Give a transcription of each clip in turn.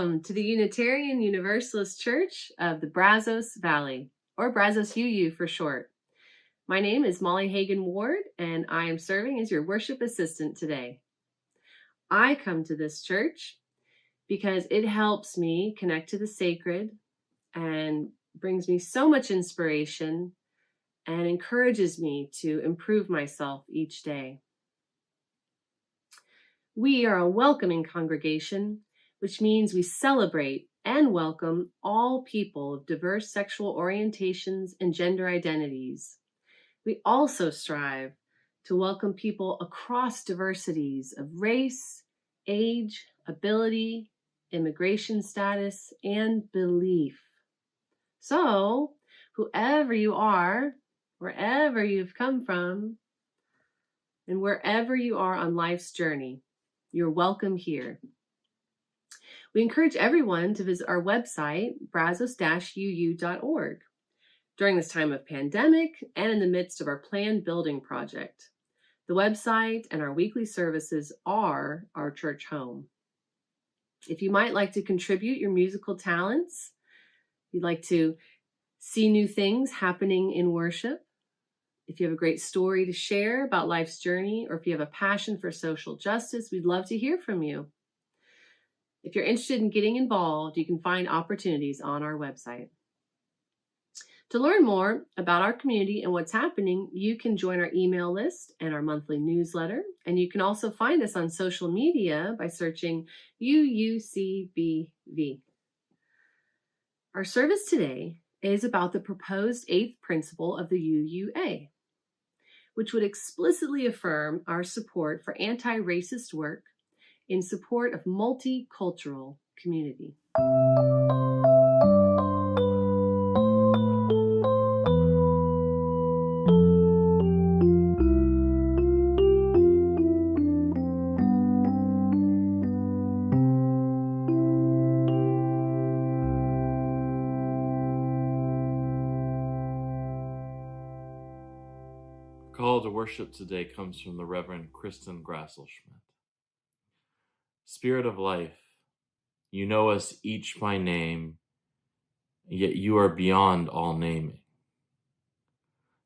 Welcome to the Unitarian Universalist Church of the Brazos Valley, or Brazos UU for short. My name is Molly Hagan Ward, and I am serving as your worship assistant today. I come to this church because it helps me connect to the sacred and brings me so much inspiration and encourages me to improve myself each day. We are a welcoming congregation, which means we celebrate and welcome all people of diverse sexual orientations and gender identities. We also strive to welcome people across diversities of race, age, ability, immigration status, and belief. So, whoever you are, wherever you've come from, and wherever you are on life's journey, you're welcome here. We encourage everyone to visit our website, brazos-uu.org, during this time of pandemic and in the midst of our planned building project. The website and our weekly services are our church home. If you might like to contribute your musical talents, you'd like to see new things happening in worship, if you have a great story to share about life's journey, or if you have a passion for social justice, we'd love to hear from you. If you're interested in getting involved, you can find opportunities on our website. To learn more about our community and what's happening, you can join our email list and our monthly newsletter. And you can also find us on social media by searching UUCBV. Our service today is about the proposed 8th principle of the UUA, which would explicitly affirm our support for anti-racist work in support of multicultural community. Call to worship today comes from the Reverend Kristen Grassel-Schmidt. Spirit of life, you know us each by name, yet you are beyond all naming.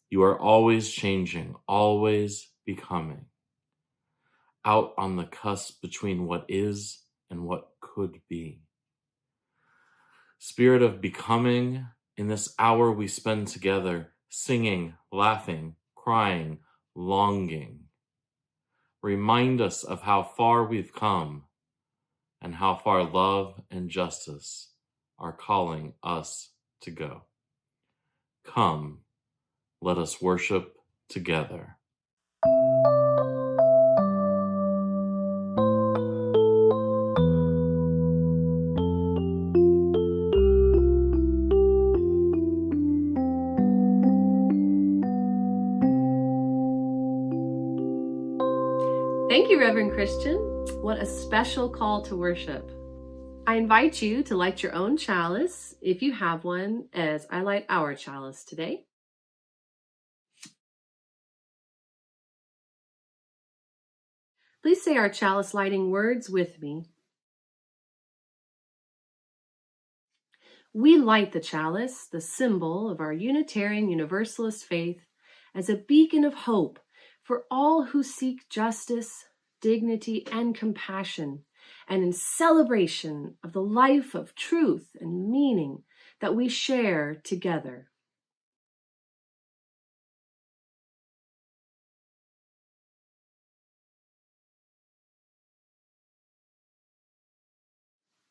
You are always changing, always becoming, out on the cusp between what is and what could be. Spirit of becoming, in this hour we spend together, singing, laughing, crying, longing. Remind us of how far we've come and how far love and justice are calling us to go. Come, let us worship together. Thank you, Reverend Christian. What a special call to worship. I invite you to light your own chalice, if you have one, as I light our chalice today. Please say our chalice lighting words with me. We light the chalice, the symbol of our Unitarian Universalist faith, as a beacon of hope for all who seek justice, dignity, and compassion, and in celebration of the life of truth and meaning that we share together.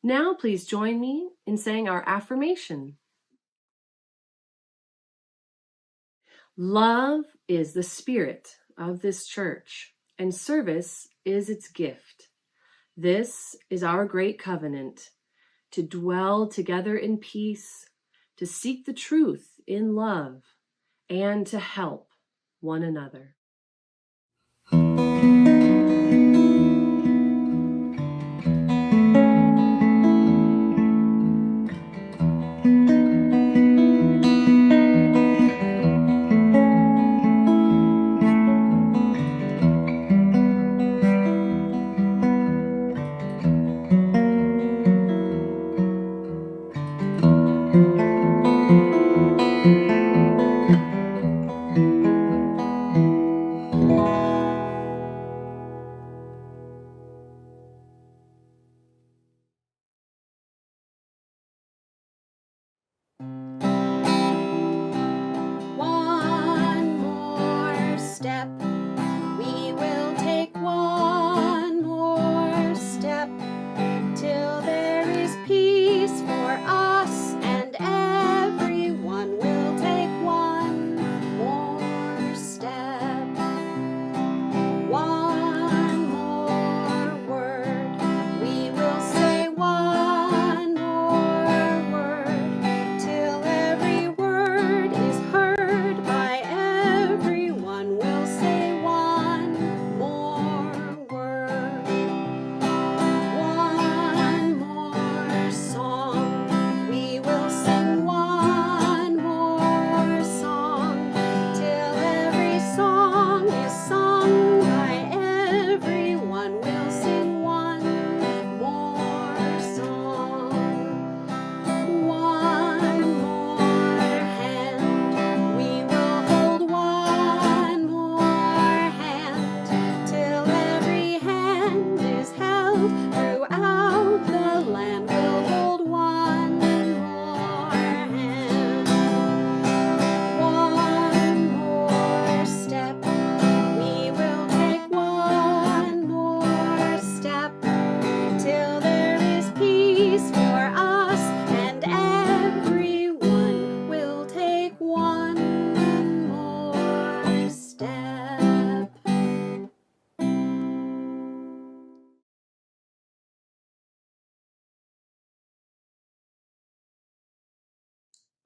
Now please join me in saying our affirmation. Love is the spirit of this church, and service is its gift. This is our great covenant, to dwell together in peace, to seek the truth in love, and to help one another.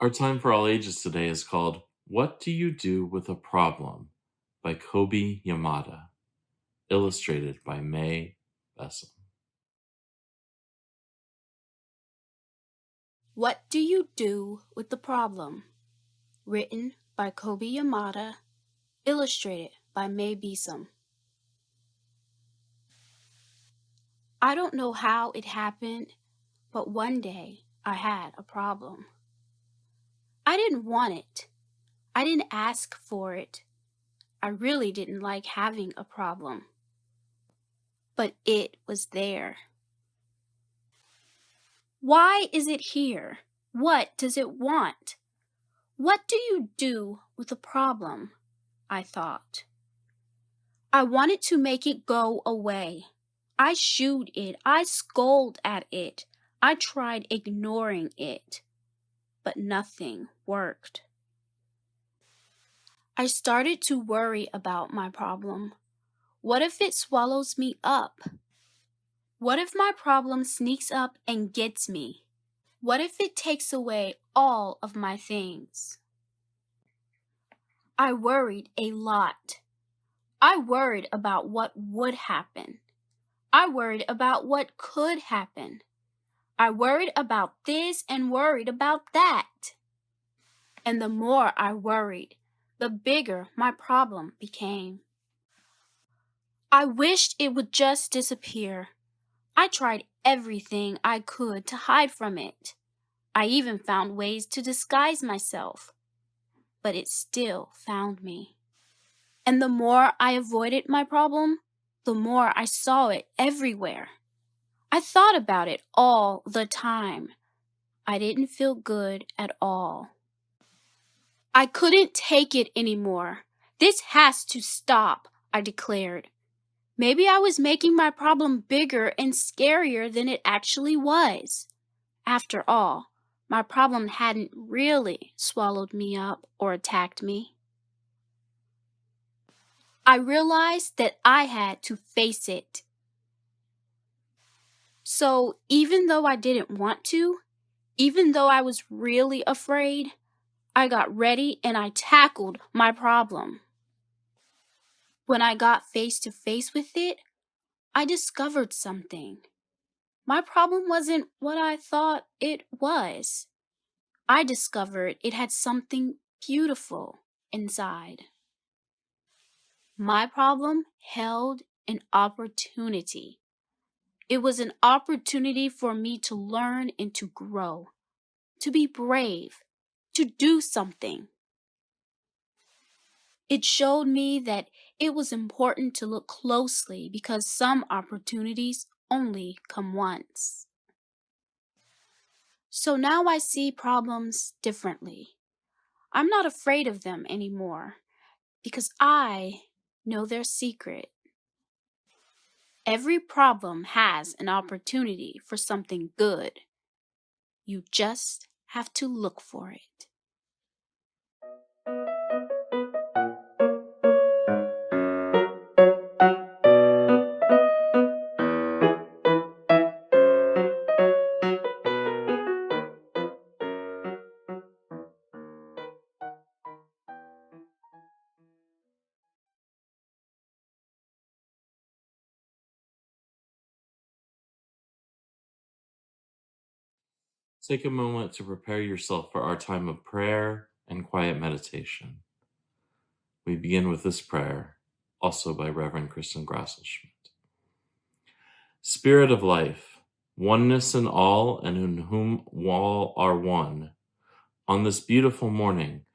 Our time for all ages today is called What Do You Do with a Problem by Kobe Yamada, illustrated by May Bessel. What Do You Do with the Problem? Written by Kobe Yamada, illustrated by May Bessel. I don't know how it happened, but one day I had a problem. I didn't want it. I didn't ask for it. I really didn't like having a problem. But it was there. Why is it here? What does it want? What do you do with a problem? I thought. I wanted to make it go away. I shooed it. I scolded at it. I tried ignoring it. But nothing worked. I started to worry about my problem. What if it swallows me up? What if my problem sneaks up and gets me? What if it takes away all of my things? I worried a lot. I worried about what would happen. I worried about what could happen. I worried about this and worried about that. And the more I worried, the bigger my problem became. I wished it would just disappear. I tried everything I could to hide from it. I even found ways to disguise myself. But it still found me. And the more I avoided my problem, the more I saw it everywhere. I thought about it all the time. I didn't feel good at all. I couldn't take it anymore. This has to stop, I declared. Maybe I was making my problem bigger and scarier than it actually was. After all, my problem hadn't really swallowed me up or attacked me. I realized that I had to face it. So even though I didn't want to, even though I was really afraid, I got ready and I tackled my problem. When I got face to face with it, I discovered something. My problem wasn't what I thought it was. I discovered it had something beautiful inside. My problem held an opportunity. It was an opportunity for me to learn and to grow, to be brave, to do something. It showed me that it was important to look closely because some opportunities only come once. So now I see problems differently. I'm not afraid of them anymore because I know their secret. Every problem has an opportunity for something good. You just have to look for it. Take a moment to prepare yourself for our time of prayer and quiet meditation. We begin with this prayer, also by Reverend Kristen Grassel Schmidt. Spirit of life, oneness in all and in whom all are one, on this beautiful morning,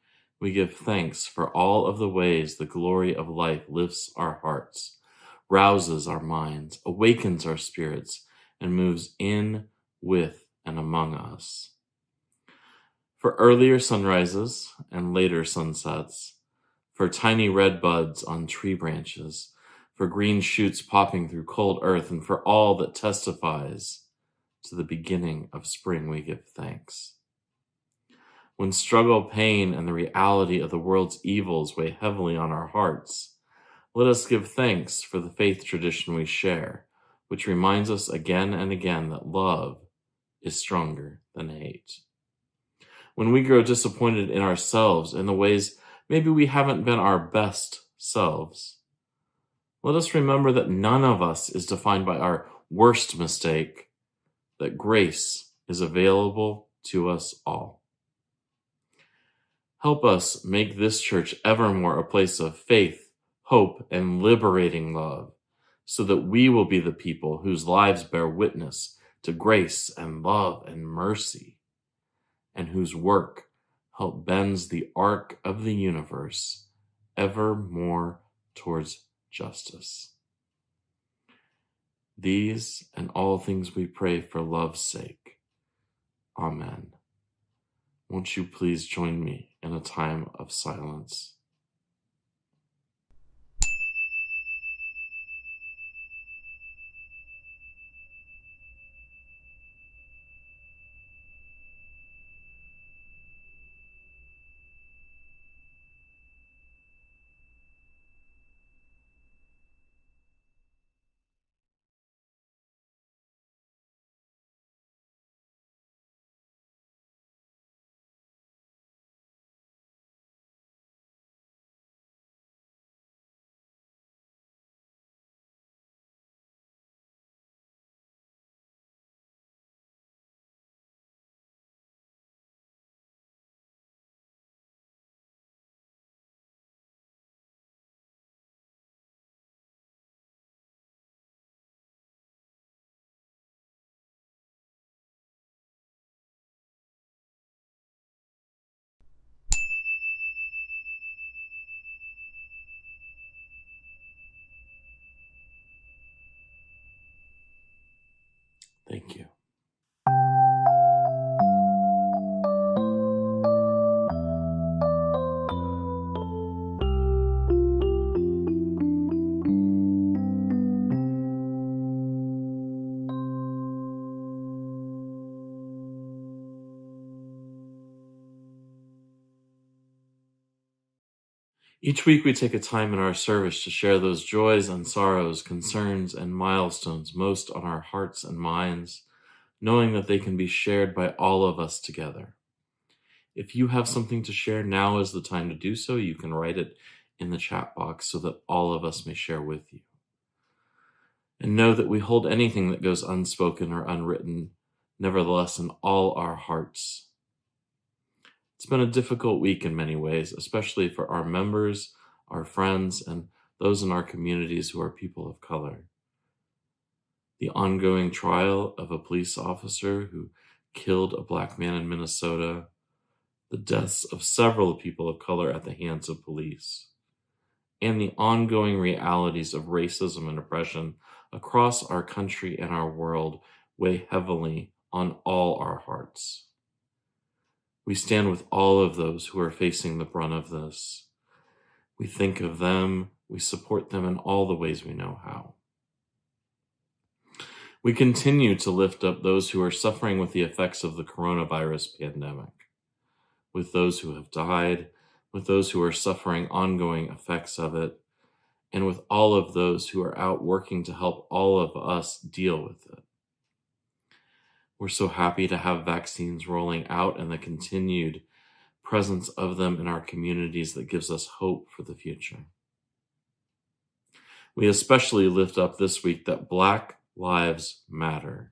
we give thanks for all of the ways the glory of life lifts our hearts, rouses our minds, awakens our spirits, and moves in, with, and among us. For earlier sunrises and later sunsets, for tiny red buds on tree branches, for green shoots popping through cold earth, and for all that testifies to the beginning of spring, we give thanks. When struggle, pain, and the reality of the world's evils weigh heavily on our hearts, let us give thanks for the faith tradition we share, which reminds us again and again that love is stronger than hate. when we grow disappointed in ourselves in the ways maybe we haven't been our best selves, let us remember that none of us is defined by our worst mistake, that grace is available to us all. Help us make this church evermore a place of faith, hope, and liberating love, so that we will be the people whose lives bear witness to grace and love and mercy, and whose work help bends the arc of the universe ever more towards justice. These and all things we pray for love's sake. Amen. Won't you please join me in a time of silence? Thank you. Each week we take a time in our service to share those joys and sorrows, concerns and milestones most on our hearts and minds, knowing that they can be shared by all of us together. If you have something to share, now is the time to do so. You can write it in the chat box so that all of us may share with you. And know that we hold anything that goes unspoken or unwritten, nevertheless, in all our hearts. It's been a difficult week in many ways, especially for our members, our friends, and those in our communities who are people of color. The ongoing trial of a police officer who killed a black man in Minnesota, the deaths of several people of color at the hands of police, and the ongoing realities of racism and oppression across our country and our world weigh heavily on all our hearts. We stand with all of those who are facing the brunt of this. We think of them, we support them in all the ways we know how. We continue to lift up those who are suffering with the effects of the coronavirus pandemic, with those who have died, with those who are suffering ongoing effects of it, and with all of those who are out working to help all of us deal with it. We're so happy to have vaccines rolling out and the continued presence of them in our communities that gives us hope for the future. We especially lift up this week that Black lives matter,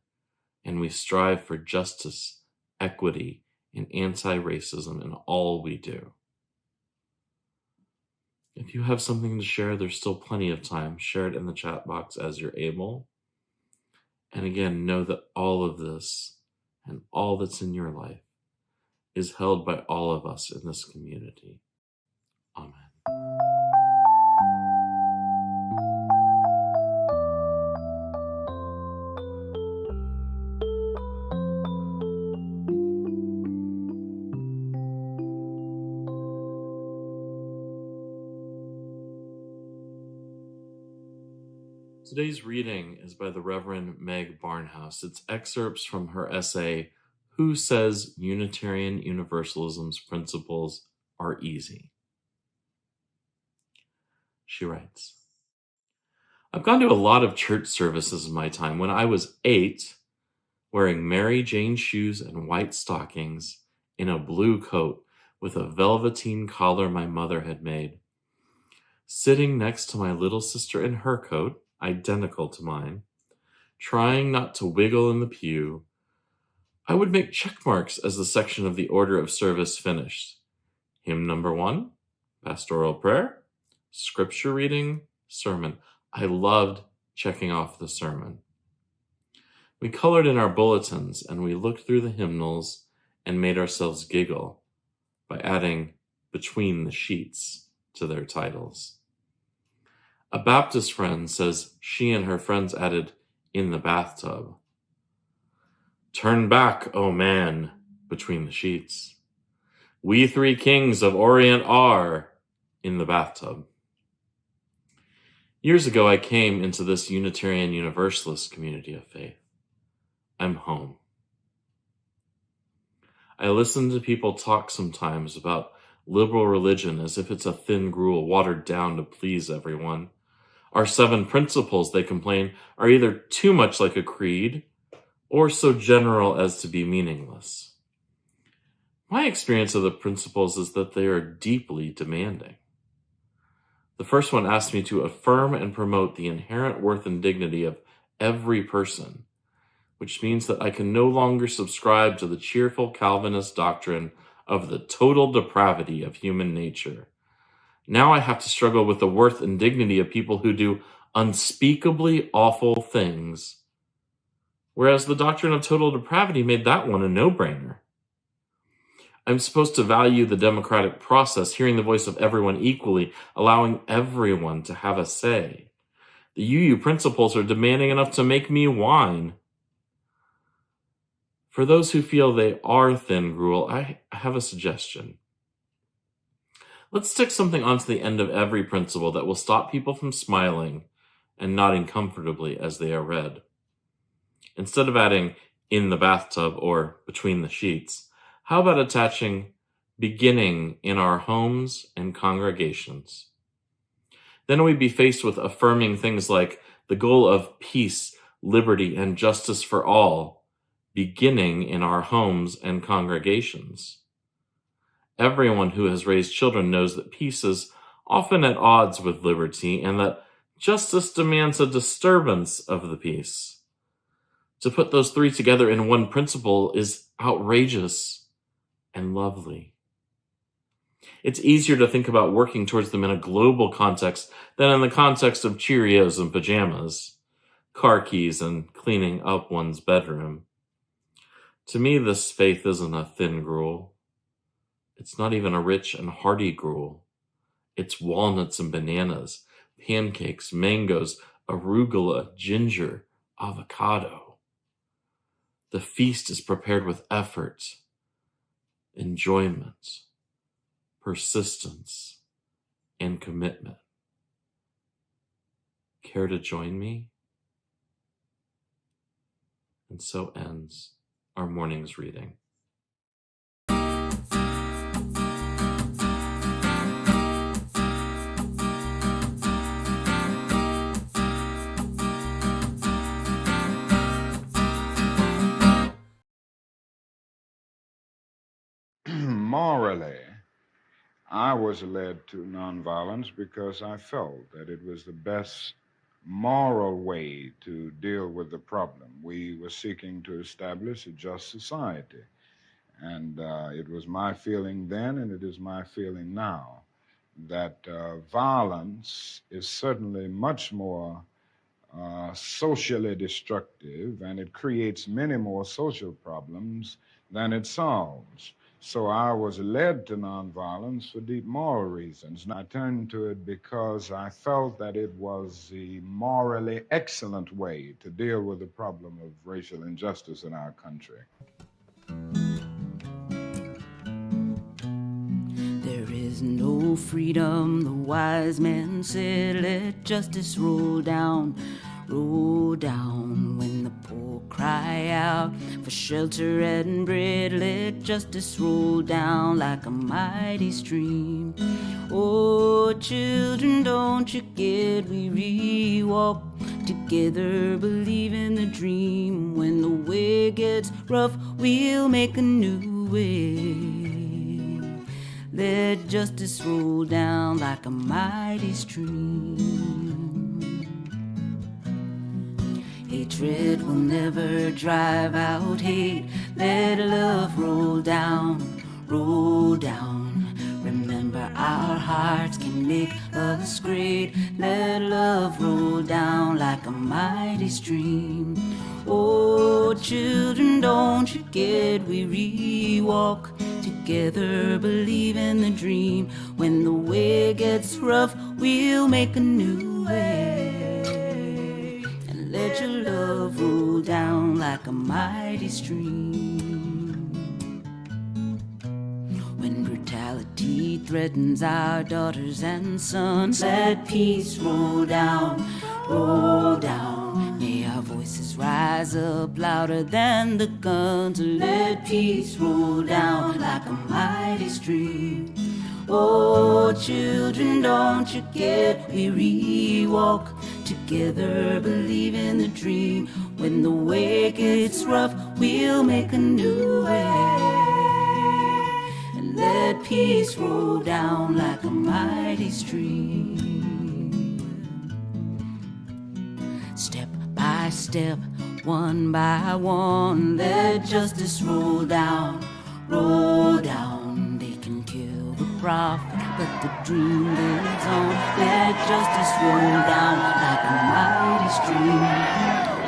and we strive for justice, equity, and anti-racism in all we do. If you have something to share, there's still plenty of time. Share it in the chat box as you're able. And again, know that all of this and all that's in your life is held by all of us in this community. Amen. Today's reading is by the Reverend Meg Barnhouse. It's excerpts from her essay, Who Says Unitarian Universalism's Principles Are Easy? She writes, I've gone to a lot of church services in my time. When I was 8, wearing Mary Jane shoes and white stockings, in a blue coat with a velveteen collar my mother had made. Sitting next to my little sister in her coat, identical to mine, trying not to wiggle in the pew, I would make check marks as the section of the order of service finished. Hymn number 1, pastoral prayer, scripture reading, sermon. I loved checking off the sermon. We colored in our bulletins and we looked through the hymnals and made ourselves giggle by adding between the sheets to their titles. A Baptist friend says she and her friends added in the bathtub. Turn back, O man, between the sheets. We three kings of Orient are in the bathtub. Years ago, I came into this Unitarian Universalist community of faith. I'm home. I listen to people talk sometimes about liberal religion as if it's a thin gruel watered down to please everyone. Our 7 principles, they complain, are either too much like a creed or so general as to be meaningless. My experience of the principles is that they are deeply demanding. The first one asks me to affirm and promote the inherent worth and dignity of every person, which means that I can no longer subscribe to the cheerful Calvinist doctrine of the total depravity of human nature. Now I have to struggle with the worth and dignity of people who do unspeakably awful things, whereas the doctrine of total depravity made that one a no-brainer. I'm supposed to value the democratic process, hearing the voice of everyone equally, allowing everyone to have a say. The UU principles are demanding enough to make me whine. For those who feel they are thin gruel, I have a suggestion. Let's stick something onto the end of every principle that will stop people from smiling and nodding comfortably as they are read. Instead of adding in the bathtub or between the sheets, how about attaching beginning in our homes and congregations? Then we'd be faced with affirming things like the goal of peace, liberty, and justice for all, beginning in our homes and congregations. Everyone who has raised children knows that peace is often at odds with liberty and that justice demands a disturbance of the peace. To put those 3 together in one principle is outrageous and lovely. It's easier to think about working towards them in a global context than in the context of Cheerios and pajamas, car keys and cleaning up one's bedroom. To me, this faith isn't a thin gruel. It's not even a rich and hearty gruel. It's walnuts and bananas, pancakes, mangoes, arugula, ginger, avocado. The feast is prepared with effort, enjoyment, persistence, and commitment. Care to join me? And so ends our morning's reading. Morally, I was led to nonviolence because I felt that it was the best moral way to deal with the problem. We were seeking to establish a just society. And it was my feeling then, and it is my feeling now, that violence is certainly much more socially destructive, and it creates many more social problems than it solves. So I was led to nonviolence for deep moral reasons. And I turned to it because I felt that it was the morally excellent way to deal with the problem of racial injustice in our country. There is no freedom, the wise man said, let justice roll down when the poor cry out for shelter and bread. Let justice roll down like a mighty stream. Oh, children, don't you get weary, walk together believe in the dream. When the way gets rough, we'll make a new way. Let justice roll down like a mighty stream. Hatred will never drive out hate. Let love roll down, roll down. Remember, our hearts can make us great. Let love roll down like a mighty stream. Oh, children, don't you get weary. Walk together, believe in the dream. When the way gets rough, we'll make a new way. And let your love roll down like a mighty stream. When brutality threatens our daughters and sons, let peace roll down, roll down. May our voices rise up louder than the guns. Let peace roll down like a mighty stream. Oh, children, don't you get weary. Walk together, believe in the dream. When the way gets rough, we'll make a new way. Let peace roll down like a mighty stream. Step by step, one by one, let justice roll down, roll down. They can kill the prophet, but the dream lives on. Let justice roll down like a mighty stream.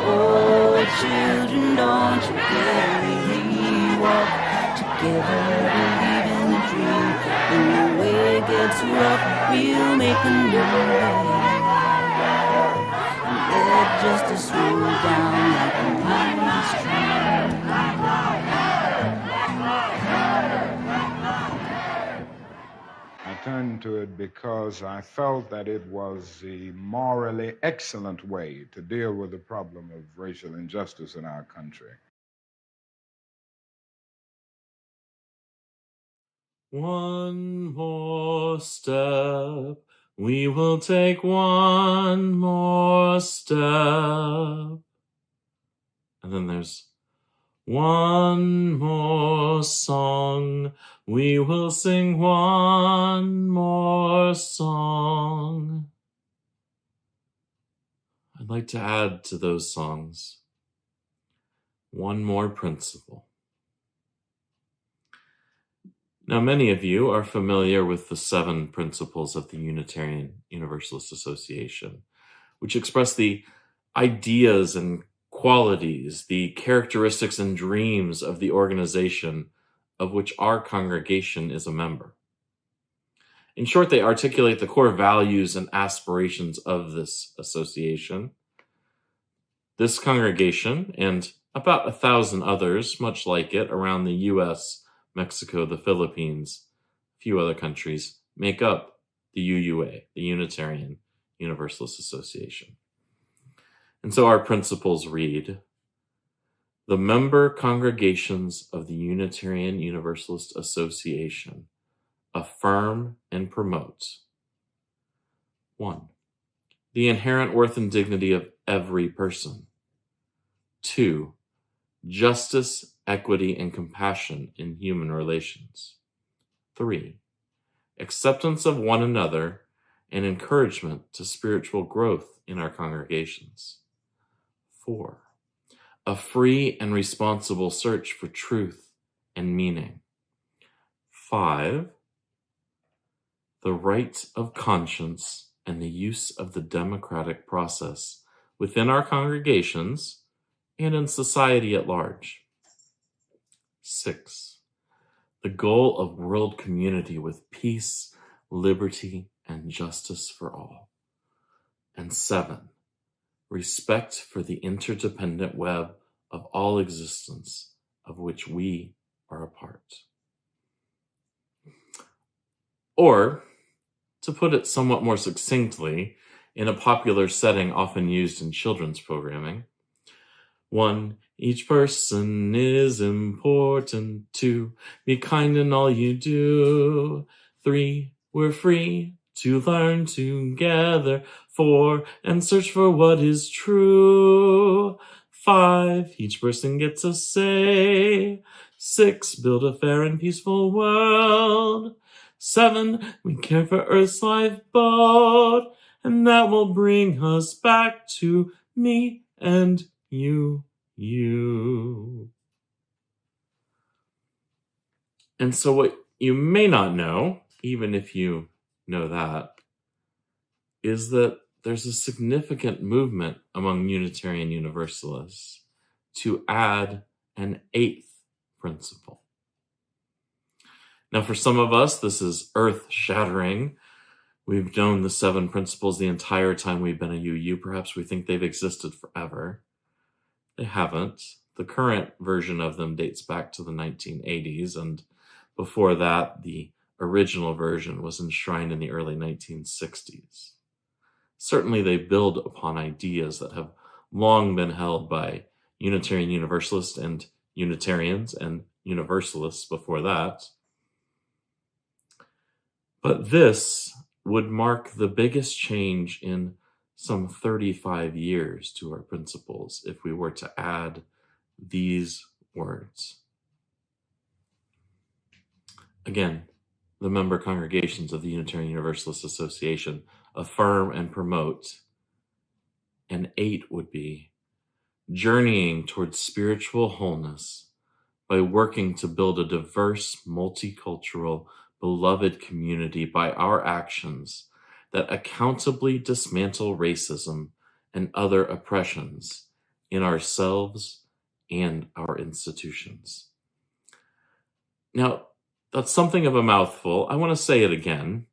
Oh, children, don't you get weary. Walk together, believe in the dream. When the way gets rough, we'll make a new way. And let justice roll down like a mighty stream. I turned to it because I felt that it was the morally excellent way to deal with the problem of racial injustice in our country. One more step, we will take one more step. And then there's one more song, we will sing one more song. I'd like to add to those songs one more principle. Now, many of you are familiar with the 7 principles of the Unitarian Universalist Association, which express the ideas and qualities, the characteristics and dreams of the organization of which our congregation is a member. In short, they articulate the core values and aspirations of this association. This congregation, and about 1,000 others, much like it, around the U.S., Mexico, the Philippines, a few other countries, make up the UUA, the Unitarian Universalist Association. And so our principles read, the member congregations of the Unitarian Universalist Association affirm and promote 1. The inherent worth and dignity of every person. 2. Justice, equity, and compassion in human relations. 3. Acceptance of one another and encouragement to spiritual growth in our congregations. 4. A free and responsible search for truth and meaning. 5. The right of conscience and the use of the democratic process within our congregations and in society at large. 6. The goal of world community with peace, liberty, and justice for all. And 7. Respect for the interdependent web of all existence of which we are a part. Or, to put it somewhat more succinctly, in a popular setting often used in children's programming, 1. Each person is important. 2. Be kind in all you do. 3. We're free to learn together. 4, and search for what is true. 5, each person gets a say. 6, build a fair and peaceful world. 7, we care for Earth's lifeboat, and that will bring us back to me and you. And so what you may not know, even if you know that, is that there's a significant movement among Unitarian Universalists to add an 8th principle. Now, for some of us, this is earth-shattering. We've known the 7 principles the entire time we've been a UU. Perhaps we think they've existed forever. They haven't. The current version of them dates back to the 1980s, and before that, the original version was enshrined in the early 1960s. Certainly, they build upon ideas that have long been held by Unitarian Universalists and Unitarians and Universalists before that. But this would mark the biggest change in some 35 years to our principles if we were to add these words. Again, the member congregations of the Unitarian Universalist Association affirm and promote, and 8 would be journeying towards spiritual wholeness by working to build a diverse, multicultural, beloved community by our actions that accountably dismantle racism and other oppressions in ourselves and our institutions. Now, that's something of a mouthful. I want to say it again.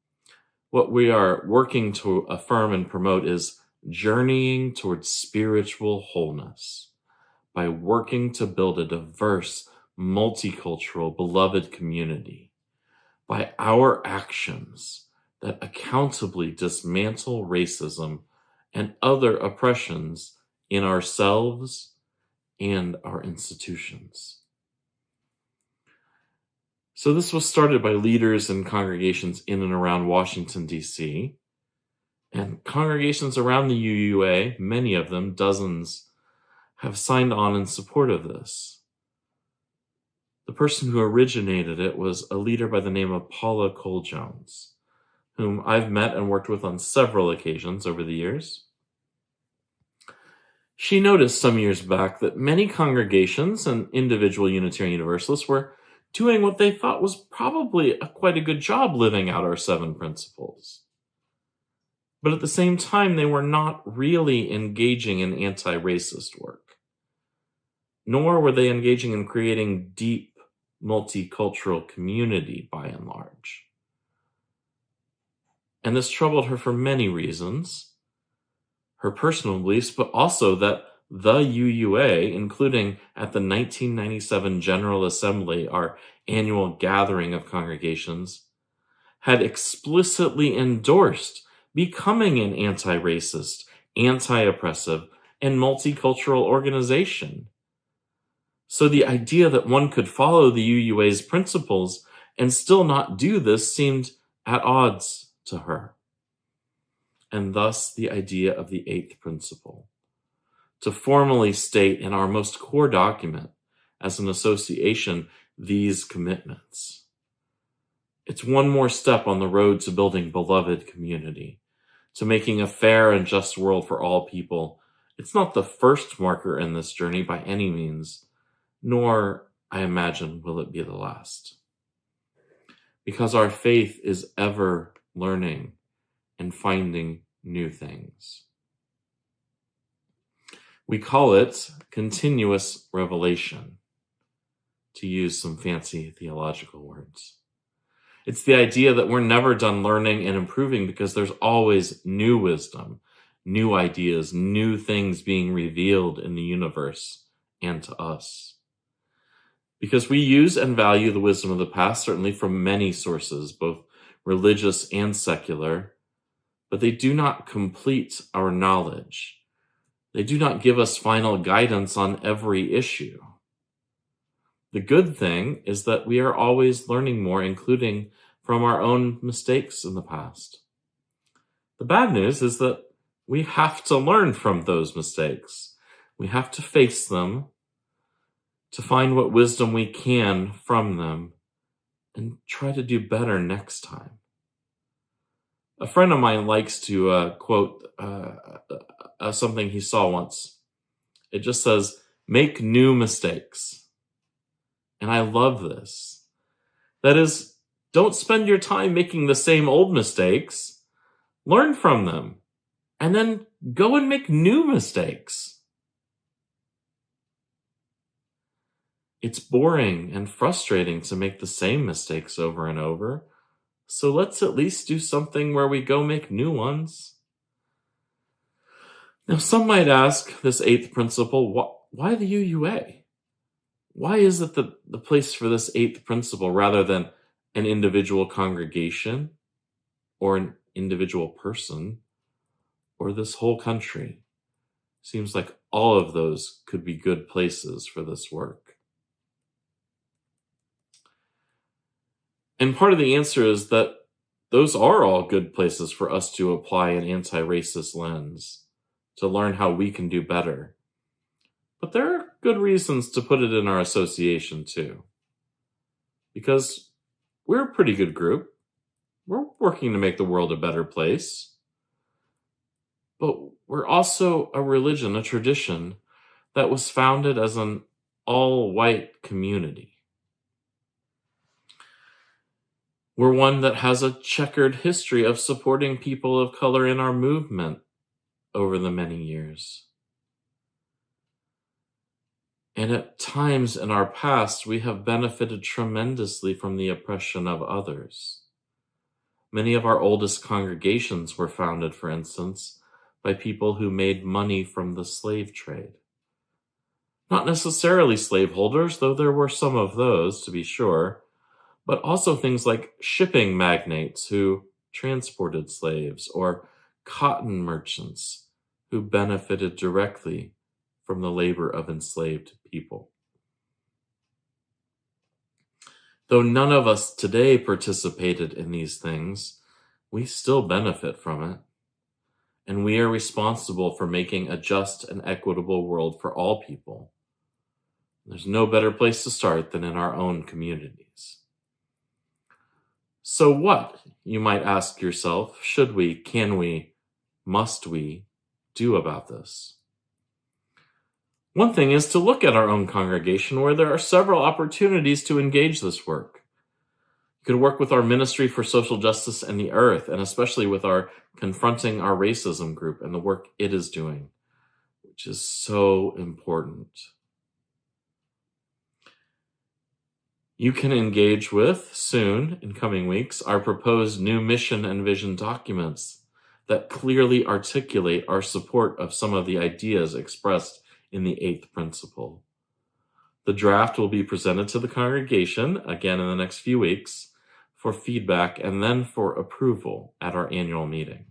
What we are working to affirm and promote is journeying towards spiritual wholeness by working to build a diverse, multicultural, beloved community by our actions that accountably dismantle racism and other oppressions in ourselves and our institutions. So this was started by leaders and congregations in and around Washington, D.C., and congregations around the UUA, many of them, dozens, have signed on in support of this. The person who originated it was a leader by the name of Paula Cole-Jones, whom I've met and worked with on several occasions over the years. She noticed some years back that many congregations and individual Unitarian Universalists were doing what they thought was probably quite a good job living out our 7 principles. But at the same time, they were not really engaging in anti-racist work, nor were they engaging in creating deep multicultural community by and large. And this troubled her for many reasons, her personal beliefs, but also that the UUA, including at the 1997 General Assembly, our annual gathering of congregations, had explicitly endorsed becoming an anti-racist, anti-oppressive, and multicultural organization. So the idea that one could follow the UUA's principles and still not do this seemed at odds to her. And thus the idea of the 8th principle, to formally state in our most core document as an association these commitments. It's one more step on the road to building beloved community, to making a fair and just world for all people. It's not the first marker in this journey by any means, nor, I imagine, will it be the last. Because our faith is ever learning and finding new things. We call it continuous revelation, to use some fancy theological words. It's the idea that we're never done learning and improving because there's always new wisdom, new ideas, new things being revealed in the universe and to us. Because we use and value the wisdom of the past, certainly from many sources, both religious and secular, but they do not complete our knowledge. They do not give us final guidance on every issue. The good thing is that we are always learning more, including from our own mistakes in the past. The bad news is that we have to learn from those mistakes. We have to face them, to find what wisdom we can from them, and try to do better next time. A friend of mine likes to quote something he saw once. It just says, "Make new mistakes." And I love this. That is, don't spend your time making the same old mistakes. Learn from them, and then go and make new mistakes. It's boring and frustrating to make the same mistakes over and over. So let's at least do something where we go make new ones. Now, some might ask this eighth principle, why the UUA? Why is it the place for this eighth principle rather than an individual congregation or an individual person or this whole country? Seems like all of those could be good places for this work. And part of the answer is that those are all good places for us to apply an anti-racist lens, to learn how we can do better. But there are good reasons to put it in our association too. Because we're a pretty good group. We're working to make the world a better place. But we're also a religion, a tradition that was founded as an all-white community. We're one that has a checkered history of supporting people of color in our movement over the many years. And at times in our past, we have benefited tremendously from the oppression of others. Many of our oldest congregations were founded, for instance, by people who made money from the slave trade. Not necessarily slaveholders, though there were some of those, to be sure, but also things like shipping magnates who transported slaves, or cotton merchants who benefited directly from the labor of enslaved people. Though none of us today participated in these things, we still benefit from it, and we are responsible for making a just and equitable world for all people. There's no better place to start than in our own communities. So what, you might ask yourself, should we, can we, must we do about this? One thing is to look at our own congregation where there are several opportunities to engage this work. You could work with our Ministry for Social Justice and the Earth, and especially with our Confronting Our Racism group and the work it is doing, which is so important. You can engage with, soon, in coming weeks, our proposed new mission and vision documents that clearly articulate our support of some of the ideas expressed in the eighth principle. The draft will be presented to the congregation, again in the next few weeks, for feedback and then for approval at our annual meeting.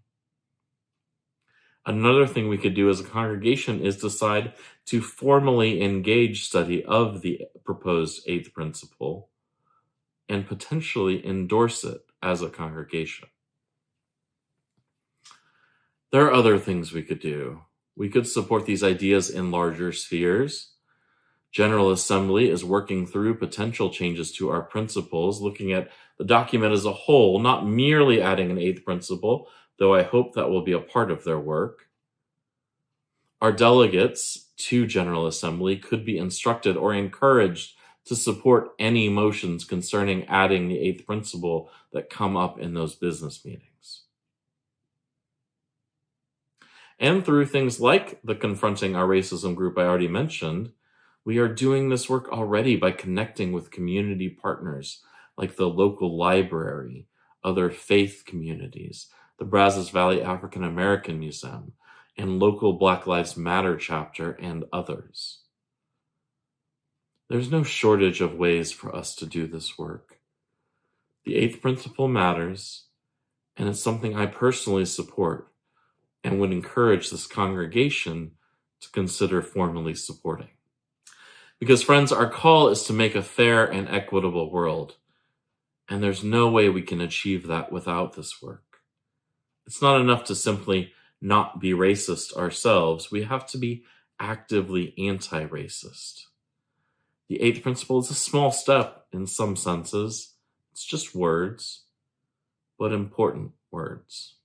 Another thing we could do as a congregation is decide to formally engage study of the proposed eighth principle and potentially endorse it as a congregation. There are other things we could do. We could support these ideas in larger spheres. General Assembly is working through potential changes to our principles, looking at the document as a whole, not merely adding an eighth principle, though I hope that will be a part of their work. Our delegates to General Assembly could be instructed or encouraged to support any motions concerning adding the eighth principle that come up in those business meetings. And through things like the Confronting Our Racism group I already mentioned, we are doing this work already by connecting with community partners like the local library, other faith communities, the Brazos Valley African American Museum, and local Black Lives Matter chapter, and others. There's no shortage of ways for us to do this work. The eighth principle matters, and it's something I personally support and would encourage this congregation to consider formally supporting. Because, friends, our call is to make a fair and equitable world, and there's no way we can achieve that without this work. It's not enough to simply not be racist ourselves, we have to be actively anti-racist. The eighth principle is a small step in some senses. It's just words, but important words.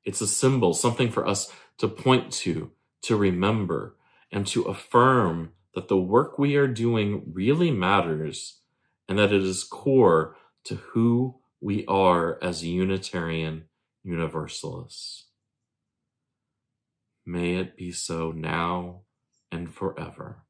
It's a symbol, something for us to point to remember, and to affirm that the work we are doing really matters and that it is core to who we are as Unitarian Universalists. May it be so now and forever.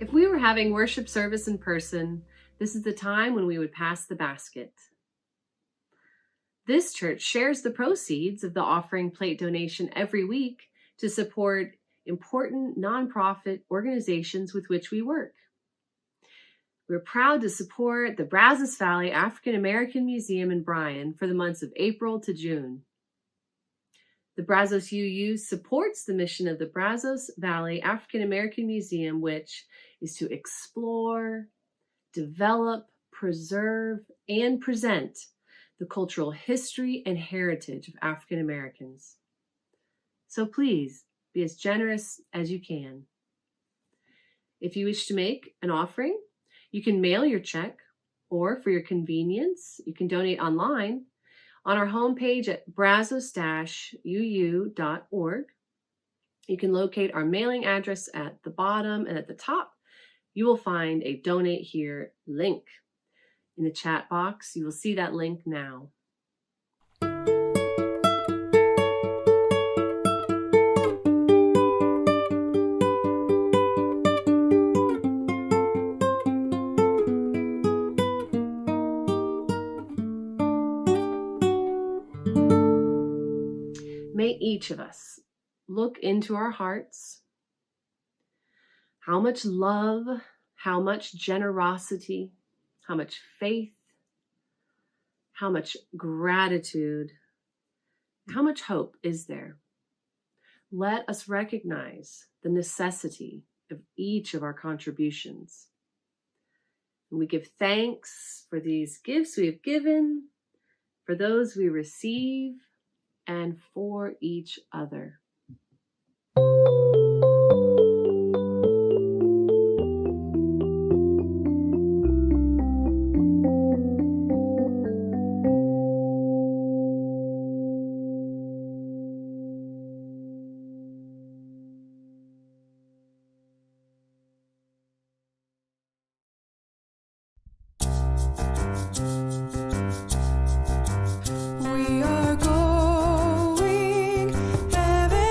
If we were having worship service in person, this is the time when we would pass the basket. This church shares the proceeds of the offering plate donation every week to support important nonprofit organizations with which we work. We're proud to support the Brazos Valley African American Museum in Bryan for the months of April to June. The Brazos UU supports the mission of the Brazos Valley African American Museum, which is to explore, develop, preserve, and present the cultural history and heritage of African Americans. So please be as generous as you can. If you wish to make an offering, you can mail your check, or for your convenience, you can donate online on our homepage at brazos-uu.org. You can locate our mailing address at the bottom, and at the top, you will find a Donate Here link. In the chat box, you will see that link now. May each of us look into our hearts. How much love, how much generosity, how much faith, how much gratitude, how much hope is there? Let us recognize the necessity of each of our contributions. And we give thanks for these gifts we have given, for those we receive, and for each other. We are going heaven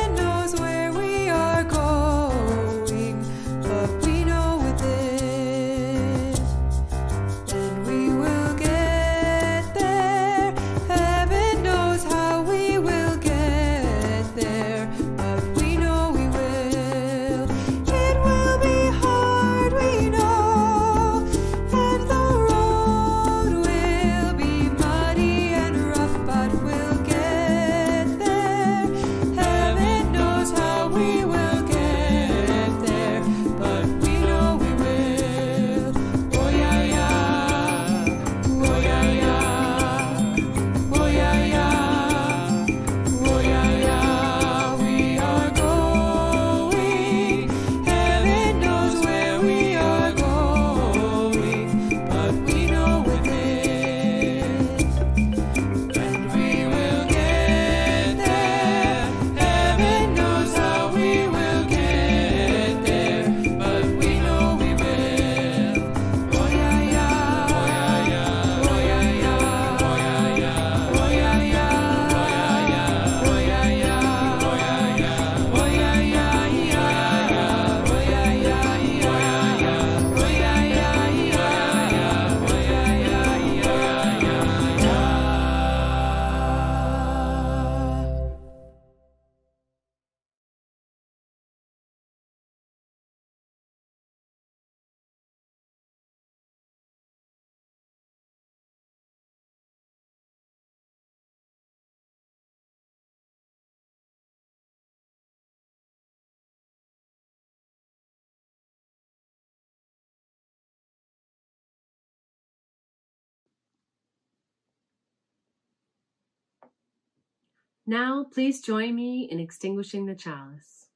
Now, please join me in extinguishing the chalice.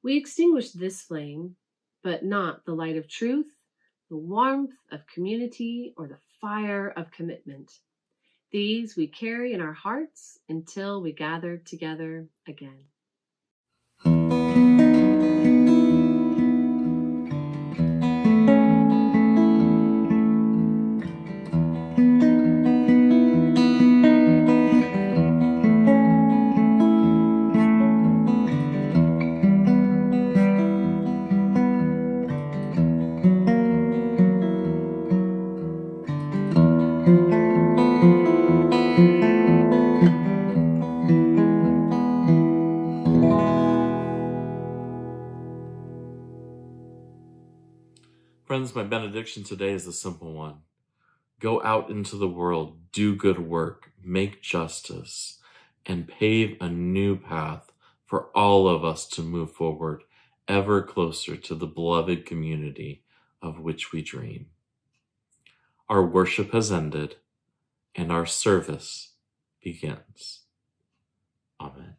We extinguish this flame, but not the light of truth, the warmth of community, or the fire of commitment. These we carry in our hearts until we gather together again. Friends, my benediction today is a simple one. Go out into the world, do good work, make justice, and pave a new path for all of us to move forward ever closer to the beloved community of which we dream. Our worship has ended, and our service begins. Amen.